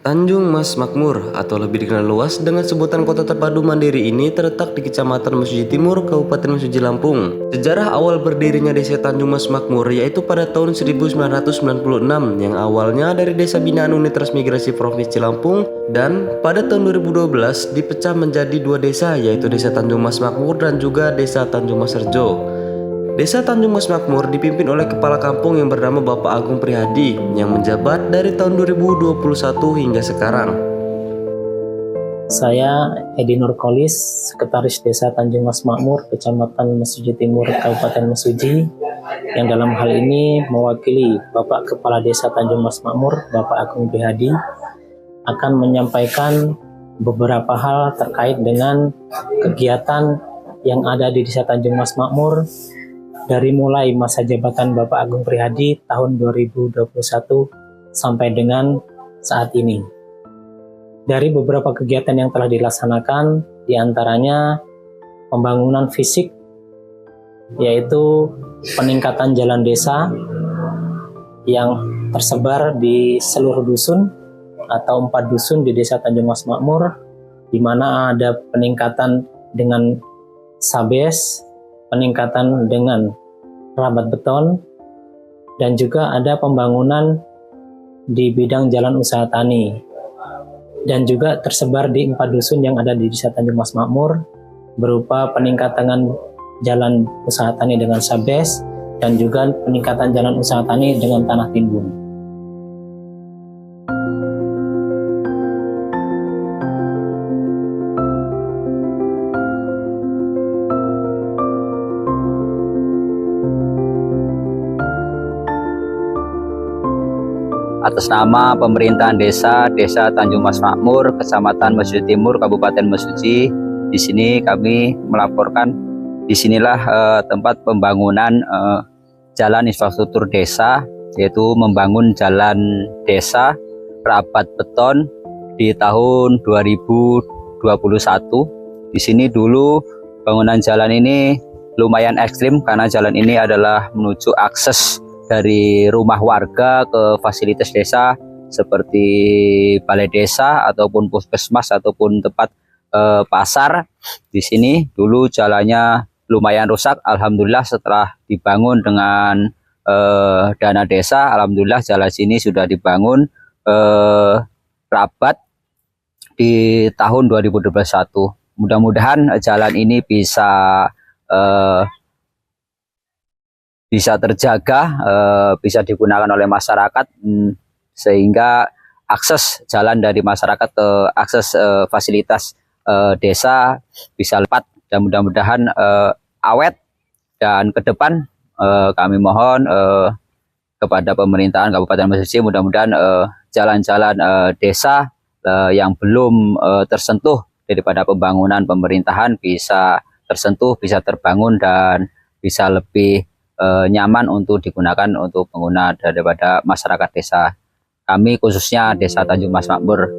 Tanjung Mas Makmur atau lebih dikenal luas dengan sebutan Kota Terpadu Mandiri ini terletak di Kecamatan Mesuji Timur, Kabupaten Mesuji, Lampung. Sejarah awal berdirinya Desa Tanjung Mas Makmur yaitu pada tahun 1996 yang awalnya dari Desa Binaan Unit Transmigrasi Provinsi Lampung dan pada tahun 2012 dipecah menjadi dua desa yaitu Desa Tanjung Mas Makmur dan juga Desa Tanjung Mas Rejo. Desa Tanjung Mas Makmur dipimpin oleh kepala kampung yang bernama Bapak Agung Prihadi yang menjabat dari tahun 2021 hingga sekarang. Saya Edi Nurkolis, Sekretaris Desa Tanjung Mas Makmur, Kecamatan Mesuji Timur, Kabupaten Mesuji, yang dalam hal ini mewakili Bapak Kepala Desa Tanjung Mas Makmur, Bapak Agung Prihadi, akan menyampaikan beberapa hal terkait dengan kegiatan yang ada di Desa Tanjung Mas Makmur dari mulai masa jabatan Bapak Agung Prihadi tahun 2021 sampai dengan saat ini. Dari beberapa kegiatan yang telah dilaksanakan, diantaranya pembangunan fisik, yaitu peningkatan jalan desa yang tersebar di seluruh dusun atau 4 dusun di Desa Tanjung Mas Makmur, di mana ada peningkatan dengan sabes, peningkatan dengan rabat beton, dan juga ada pembangunan di bidang jalan usaha tani. Dan juga tersebar di 4 dusun yang ada di Desa Tanjung Mas Makmur berupa peningkatan jalan usaha tani dengan sabes dan juga peningkatan jalan usaha tani dengan tanah timbun. Atas nama pemerintahan Desa Tanjung Mas Makmur, Kecamatan Mesuji Timur, Kabupaten Mesuji, di sini kami melaporkan disinilah tempat pembangunan jalan infrastruktur desa, yaitu membangun jalan desa rabat beton di tahun 2021. Di sini dulu bangunan jalan ini lumayan ekstrim karena jalan ini adalah menuju akses dari rumah warga ke fasilitas desa seperti balai desa ataupun puskesmas ataupun tempat pasar. Di sini dulu jalannya lumayan rusak. Alhamdulillah setelah dibangun dengan dana desa, alhamdulillah jalan sini sudah dibangun rabat di tahun 2021. Mudah-mudahan jalan ini bisa terjaga, bisa digunakan oleh masyarakat, sehingga akses jalan dari masyarakat ke akses fasilitas desa bisa lepat dan mudah-mudahan awet. Dan ke depan kami mohon kepada pemerintahan Kabupaten Mesuji, mudah-mudahan jalan-jalan desa yang belum tersentuh daripada pembangunan pemerintahan bisa tersentuh, bisa terbangun dan bisa lebih nyaman untuk digunakan untuk pengguna daripada masyarakat desa kami, khususnya Desa Tanjung Mas Makmur.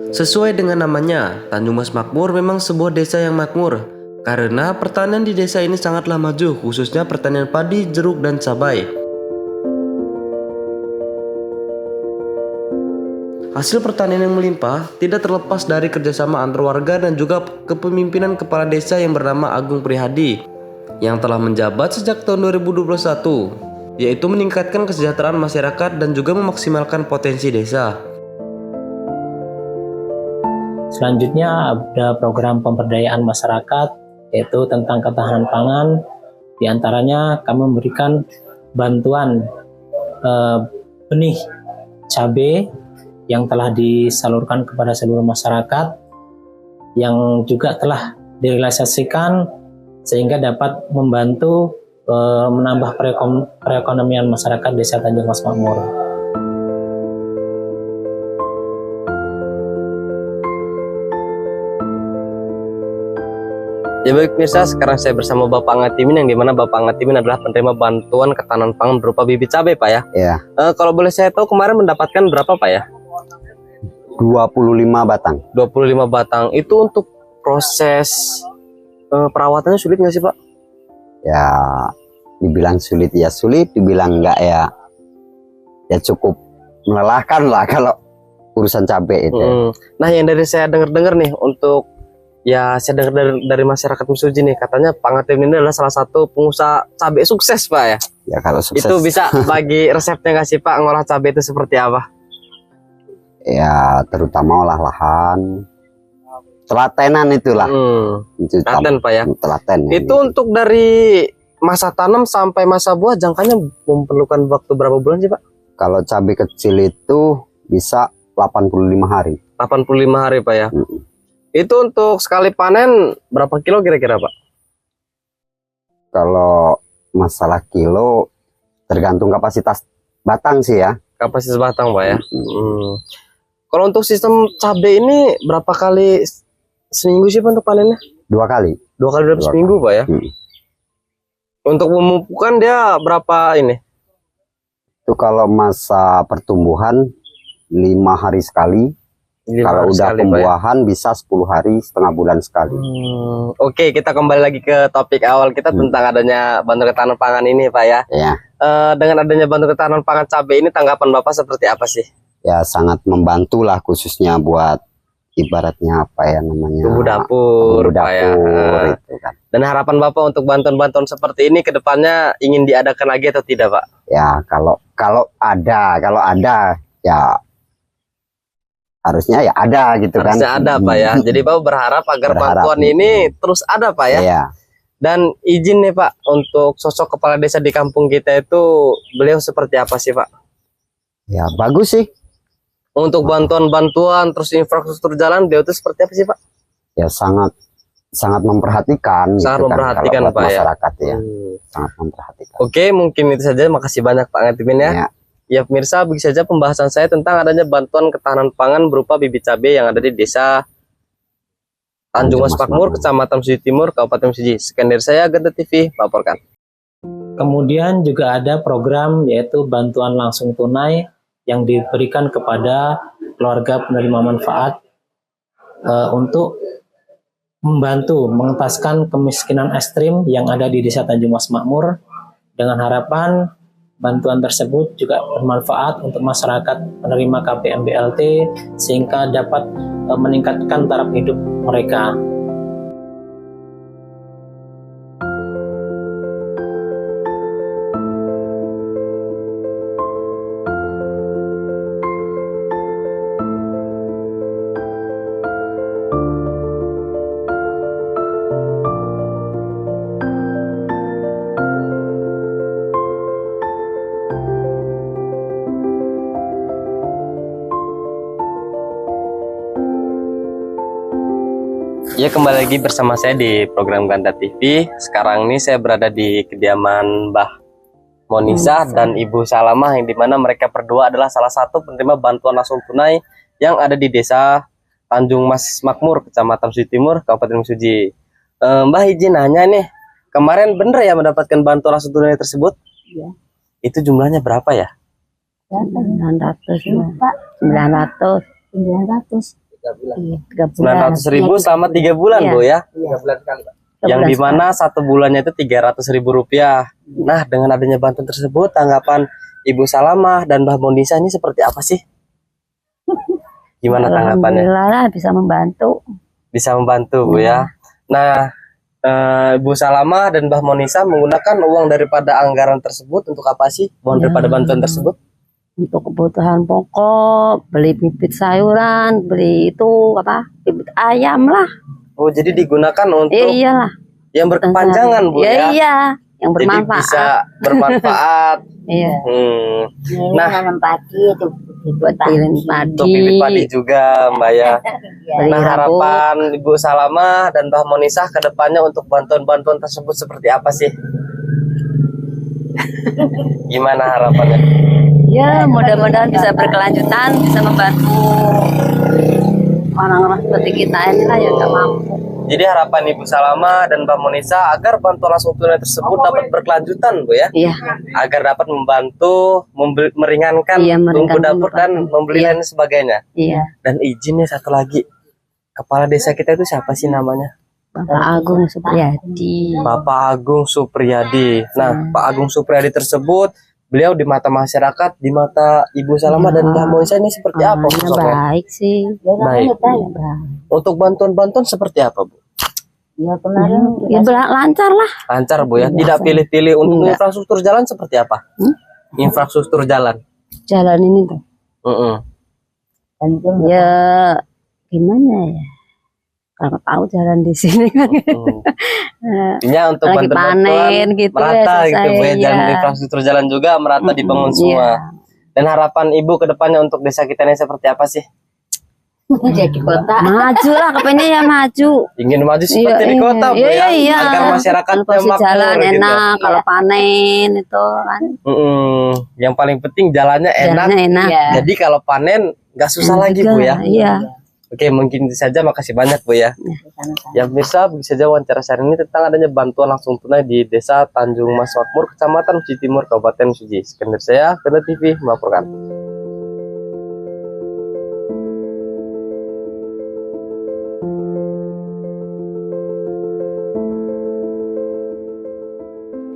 Sesuai dengan namanya, Tanjung Mas Makmur memang sebuah desa yang makmur karena pertanian di desa ini sangatlah maju, khususnya pertanian padi, jeruk, dan cabai. Hasil pertanian yang melimpah tidak terlepas dari kerjasama antar warga dan juga kepemimpinan kepala desa yang bernama Agung Prihadi yang telah menjabat sejak tahun 2021, yaitu meningkatkan kesejahteraan masyarakat dan juga memaksimalkan potensi desa. Selanjutnya ada program pemberdayaan masyarakat, yaitu tentang ketahanan pangan. Di antaranya kami memberikan bantuan benih cabai yang telah disalurkan kepada seluruh masyarakat, yang juga telah direalisasikan sehingga dapat membantu menambah perekonomian masyarakat Desa Tanjung Mas Makmur. Ya baik pemirsa, sekarang saya bersama Bapak Ngatimin yang dimana Bapak Ngatimin adalah penerima bantuan ketahanan pangan berupa bibit cabai, Pak ya? Ya. Kalau boleh saya tahu kemarin mendapatkan berapa, Pak ya? 25 batang. 25 batang. Itu untuk proses perawatannya sulit nggak sih, Pak? Ya, dibilang sulit ya sulit, dibilang enggak ya cukup melelahkan lah kalau urusan cabai itu. Nah, yang dari saya dengar-dengar nih, untuk ya saya dengar dari masyarakat Mesuji nih, katanya Pak Ngatim ini adalah salah satu pengusaha cabai sukses, Pak ya. Ya kalau sukses. Itu bisa bagi resepnya nggak sih Pak, ngolah cabai itu seperti apa? Ya terutama olah lahan, telatenan itulah. Telaten Pak ya. Telaten. Itu untuk dari masa tanam sampai masa buah jangkanya memerlukan waktu berapa bulan sih Pak? Kalau cabai kecil itu bisa 85 hari. 85 hari Pak ya. Itu untuk sekali panen berapa kilo kira-kira Pak? Kalau masalah kilo tergantung kapasitas batang sih ya. Kapasitas batang Pak ya. Kalau untuk sistem cabai ini berapa kali seminggu sih Pak untuk panennya? 2 kali. 2 kali dalam seminggu Pak ya. Untuk memupukan dia berapa ini? Itu kalau masa pertumbuhan 5 hari sekali. Kalau udah pembuahan bisa 10 hari, setengah bulan sekali. Oke, kita kembali lagi ke topik awal kita tentang adanya bantuan ketahanan pangan ini Pak ya. Dengan adanya bantuan ketahanan pangan cabai ini, tanggapan Bapak seperti apa sih? Ya sangat membantu lah, khususnya buat ibaratnya apa ya namanya, bumbu dapur, Pak ya. Itu kan. Dan harapan Bapak untuk bantuan-bantuan seperti ini ke depannya ingin diadakan lagi atau tidak Pak? Ya kalau ada ya harusnya ya ada gitu kan. Harusnya ada Pak ya. Jadi Bapak berharap agar bantuan ini terus ada Pak ya. Iya. Dan izin nih Pak, untuk sosok kepala desa di kampung kita itu beliau seperti apa sih Pak? Ya bagus sih. Untuk bantuan-bantuan terus infrastruktur jalan beliau itu seperti apa sih Pak? Ya sangat memperhatikan. Sangat gitu memperhatikan kan, Pak masyarakat ya. Sangat memperhatikan. Oke, mungkin itu saja. Makasih banyak Pak Ngatimin ya. Ya pemirsa, begitu saja pembahasan saya tentang adanya bantuan ketahanan pangan berupa bibit cabai yang ada di desa Tanjung Mas Makmur, Kecamatan Mesuji Timur, Kabupaten Mesuji. Sekian dari saya, Genta TV, melaporkan. Kemudian juga ada program yaitu bantuan langsung tunai yang diberikan kepada keluarga penerima manfaat untuk membantu mengentaskan kemiskinan ekstrim yang ada di desa Tanjung Mas Makmur, dengan harapan bantuan tersebut juga bermanfaat untuk masyarakat penerima KPM BLT sehingga dapat meningkatkan taraf hidup mereka. Ya, kembali lagi bersama saya di program Ganta TV. Sekarang ini saya berada di kediaman Mbah Monisa dan Ibu Salamah, yang dimana mereka berdua adalah salah satu penerima bantuan langsung tunai yang ada di desa Tanjung Mas Makmur, Kecamatan Mesuji Timur, Kabupaten Mesuji. Mbah izin nanya nih, kemarin bener ya mendapatkan bantuan langsung tunai tersebut? Iya. Itu jumlahnya berapa ya? 900 Pak. 900. 900.000 selama 3 bulan, iya. Bu ya. 3 bulan sekali, Pak. Yang dimana 1 bulannya itu Rp300.000. Nah, dengan adanya bantuan tersebut, tanggapan Ibu Salamah dan Mbah Monisa ini seperti apa sih? Gimana tanggapannya? Alhamdulillah bisa membantu. Bisa membantu, Bu ya. Nah, Ibu Salamah dan Mbah Monisa menggunakan uang daripada anggaran tersebut untuk apa sih? Uang daripada bantuan tersebut? Untuk kebutuhan pokok, beli bibit sayuran, beli itu bibit ayam lah. Oh, jadi digunakan untuk iyalah, yang berkepanjangan, Bu ya. Iya, yang bermanfaat. Jadi bisa bermanfaat. Iya. Nah, pagi itu buat pilih padi. untuk bibit padi juga, Mbak ya. Nah, harapan Ibu Salamah dan Mbah Monisa ke depannya untuk bantuan-bantuan tersebut seperti apa sih? Gimana harapannya? Ya, mudah-mudahan bisa berkelanjutan, bisa membantu orang-orang seperti kita inilah yang tak mampu. Jadi harapan Ibu Salamah dan Mbak Monisa agar bantuan langsung tunai tersebut dapat berkelanjutan, Bu ya. Iya. Agar dapat membantu meringankan bumbu dapur dan membeli lain sebagainya. Iya. Dan izinnya satu lagi, kepala desa kita itu siapa sih namanya? Bapak Agung Supriyadi. Bapak Agung Supriyadi. Nah, Pak Agung Supriyadi tersebut beliau di mata masyarakat, di mata Ibu Salama dan Mbah Monisa ini seperti apa Orangnya sosoknya? baik sih. Baik. Baik. Untuk bantuan-bantuan seperti apa, Bu? Ya kemarin ya, lancar lah. Lancar, Bu ya. Biasa. Tidak pilih-pilih. Untuk Enggak. infrastruktur jalan seperti apa? Infrastruktur jalan. Jalan ini tuh. Heeh. Ya gimana ya? Kalau tahu jalan di sini kan. Intinya untuk Lagi bantuan panen gitu ya, merata gitu, selesai, Bu ya. Jalan ya. infrastruktur jalan juga merata dibangun Iya. semua. Dan harapan Ibu ke depannya untuk desa kita ini seperti apa sih? Jadi kota. Maju lah, kepengen ya maju. Ingin maju seperti di kota, Bu ya. Iya. Agar masyarakatnya Kalau makmur jalan gitu. enak, kalau panen itu kan. Yang paling penting jalannya enak. Jalannya enak. Jadi kalau panen nggak susah lagi, Bu ya. Iya. Oke, mungkin itu saja. Makasih banyak, Bu ya. Ya pemirsa, bisa saja wawancara saya ini tentang adanya bantuan langsung tunai di Desa Tanjung Mas Makmur, Kecamatan Mesuji Timur, Kabupaten Mesuji. Sekian dari saya, Ganda TV melaporkan.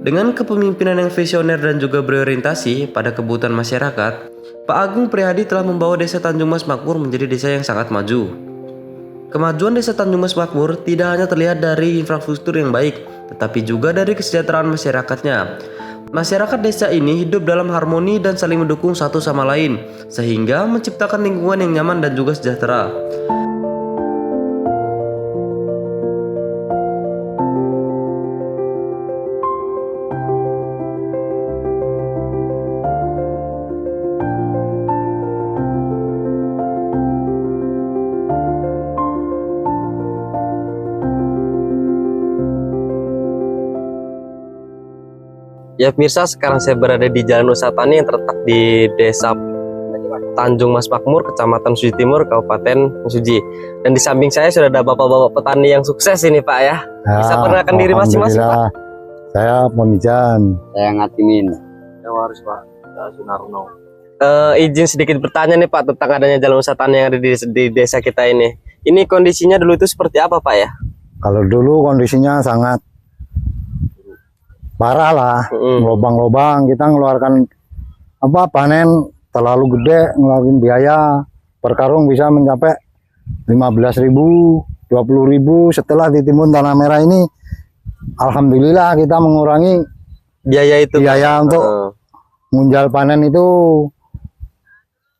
Dengan kepemimpinan yang visioner dan juga berorientasi pada kebutuhan masyarakat, Pak Agung Prihadi telah membawa Desa Tanjung Mas Makmur menjadi desa yang sangat maju. Kemajuan Desa Tanjung Mas Makmur tidak hanya terlihat dari infrastruktur yang baik, tetapi juga dari kesejahteraan masyarakatnya. Masyarakat desa ini hidup dalam harmoni dan saling mendukung satu sama lain, sehingga menciptakan lingkungan yang nyaman dan juga sejahtera. Ya pemirsa, sekarang saya berada di Jalan Usaha Tani yang terletak di Desa Tanjung Mas Makmur, Kecamatan Mesuji Timur, Kabupaten Mesuji. Dan di samping saya sudah ada bapak-bapak petani yang sukses ini, Pak ya. Bisa perkenalkan diri masing-masing, Pak. Alhamdulillah. Saya Pemijan. Saya ngatimin. Izin sedikit bertanya nih Pak tentang adanya jalan usaha tani yang ada di desa kita ini. Ini kondisinya dulu itu seperti apa, Pak ya? Kalau dulu kondisinya sangat parah lah, lubang-lubang. Kita ngeluarkan panen terlalu gede, ngeluarin biaya per karung bisa mencapai 15.000, 20.000. Setelah ditimbun tanah merah ini, alhamdulillah kita mengurangi Biaya itu, biaya untuk ngunjal panen itu.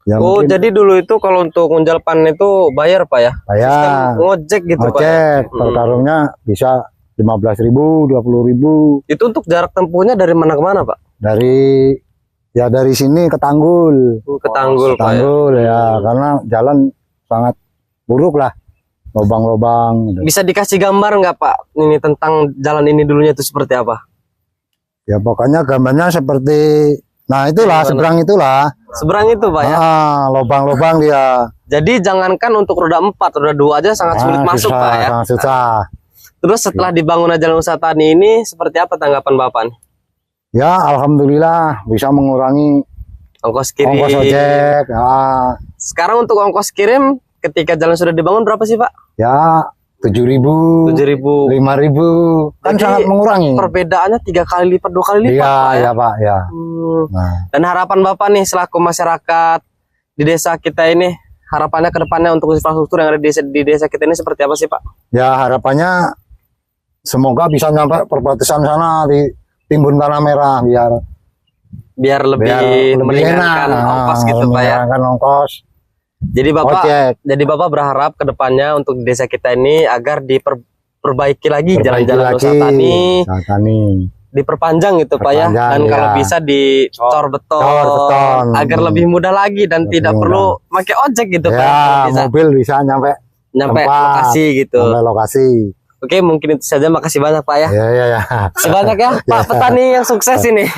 Ya oh, mungkin jadi dulu itu kalau untuk ngunjal panen itu bayar, Pak ya? bayar, Sistem ngojek gitu, Pak. ngecek per karungnya bisa 15.000, 20.000. Itu untuk jarak tempuhnya dari mana ke mana, Pak? Dari sini ke Tanggul. Ke Tanggul, Pak ya. Tanggul ya, karena jalan sangat buruk lah, lubang-lubang gitu. Bisa dikasih gambar nggak, Pak? Ini tentang jalan ini dulunya itu seperti apa? Ya pokoknya gambarnya seperti, nah itulah, Gimana? seberang itulah. Seberang itu, Pak ya. Lubang-lubang dia. Jadi jangankan untuk roda 4, roda 2 aja sangat sulit masuk, susah, Pak ya. sangat susah. Terus setelah dibangunnya jalan usaha tani ini seperti apa tanggapan Bapak nih? Ya alhamdulillah bisa mengurangi Ongkos kirim. ongkos ojek. Sekarang untuk ongkos kirim ketika jalan sudah dibangun berapa sih, Pak? Ya 7.000, 7.000. 5.000, kan Jadi, sangat mengurangi. Perbedaannya 3 kali lipat, 2 kali lipat, Iya, Pak ya. ya Pak ya. Nah, Dan harapan Bapak nih selaku masyarakat di desa kita ini, harapannya ke depannya untuk infrastruktur yang ada di desa kita ini seperti apa sih, Pak? ya harapannya semoga bisa nyampe perbatasan sana di timbun tanah merah Biar lebih meringankan ongkos gitu, Pak ya. meringankan ongkos. Jadi Bapak Ojek. Jadi Bapak berharap ke depannya untuk di desa kita ini agar diperbaiki lagi jalan-jalan usaha tani, diperpanjang gitu Pak ya. Perpanjang, Dan ya. kalau bisa dicor beton, agar lebih mudah lagi dan Lebih tidak mudah. perlu pakai ojek gitu Pak ya. Ya, Kalau bisa mobil bisa nyampe nyampe tempat, lokasi gitu. sampai lokasi. Oke, mungkin itu saja. Makasih banyak Pak ya. Ya. Sebanyak ya Pak petani yang sukses ini.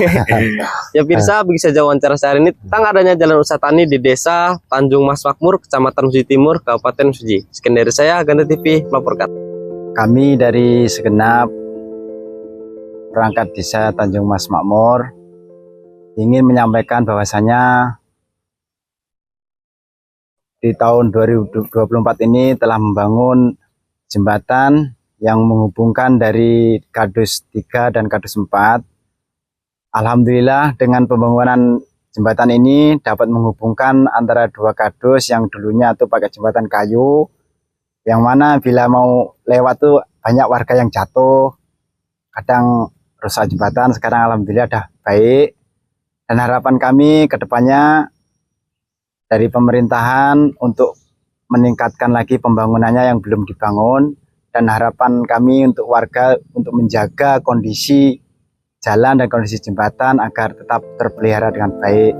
Ya Pirsa, begitu saja wawancara saya hari ini tentang adanya jalan usaha tani di Desa Tanjung Mas Makmur, Kecamatan Mesuji Timur, Kabupaten Mesuji. Sekian dari saya, Ganda TV melaporkan. Kami dari segenap perangkat Desa Tanjung Mas Makmur ingin menyampaikan bahwasanya di tahun 2024 ini telah membangun jembatan yang menghubungkan dari Kadus 3 dan Kadus 4 Alhamdulillah dengan pembangunan jembatan ini dapat menghubungkan antara dua kardus yang dulunya tuh pakai jembatan kayu, yang mana bila mau lewat tuh banyak warga yang jatuh, kadang rusak jembatan. Sekarang alhamdulillah udah baik, dan harapan kami ke depannya dari pemerintahan untuk meningkatkan lagi pembangunannya yang belum dibangun, dan harapan kami untuk warga untuk menjaga kondisi jalan dan kondisi jembatan agar tetap terpelihara dengan baik.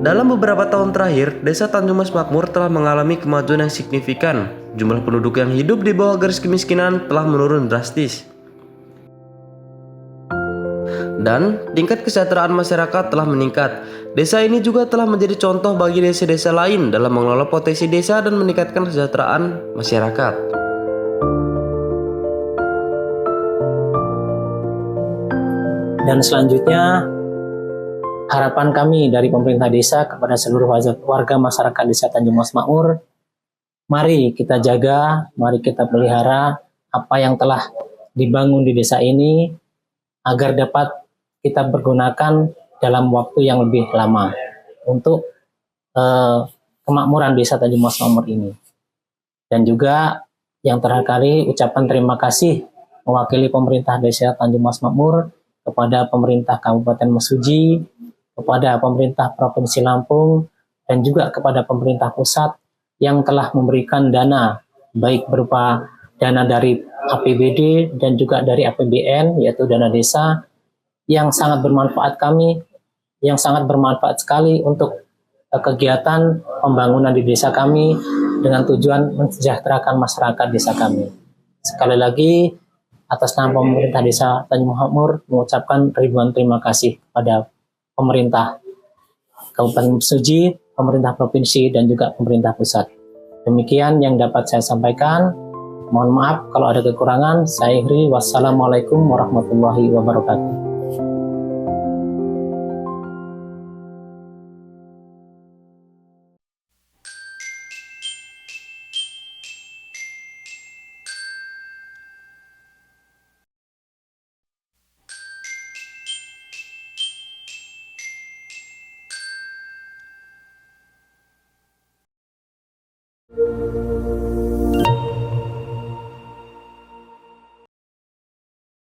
Dalam beberapa tahun terakhir, Desa Tanjung Mas Makmur telah mengalami kemajuan yang signifikan. Jumlah penduduk yang hidup di bawah garis kemiskinan telah menurun drastis. Dan tingkat kesejahteraan masyarakat telah meningkat. Desa ini juga telah menjadi contoh bagi desa-desa lain dalam mengelola potensi desa dan meningkatkan kesejahteraan masyarakat. Dan selanjutnya, harapan kami dari pemerintah desa kepada seluruh warga masyarakat Desa Tanjung Mas Makmur, mari kita jaga, mari kita pelihara apa yang telah dibangun di desa ini agar dapat kita pergunakan dalam waktu yang lebih lama untuk kemakmuran Desa Tanjung Mas Makmur ini. Dan juga yang terakhir kali ucapan terima kasih mewakili pemerintah Desa Tanjung Mas Makmur kepada pemerintah Kabupaten Mesuji, kepada pemerintah Provinsi Lampung, dan juga kepada pemerintah pusat yang telah memberikan dana, baik berupa dana dari APBD dan juga dari APBN, yaitu dana desa, yang sangat bermanfaat sekali untuk kegiatan pembangunan di desa kami dengan tujuan mensejahterakan masyarakat desa kami. Sekali lagi, atas nama pemerintah Desa Tanjung Makmur mengucapkan ribuan terima kasih kepada pemerintah Kabupaten Mesuji, pemerintah provinsi, dan juga pemerintah pusat. Demikian yang dapat saya sampaikan. Mohon maaf kalau ada kekurangan. Saya akhiri. Wassalamualaikum warahmatullahi wabarakatuh.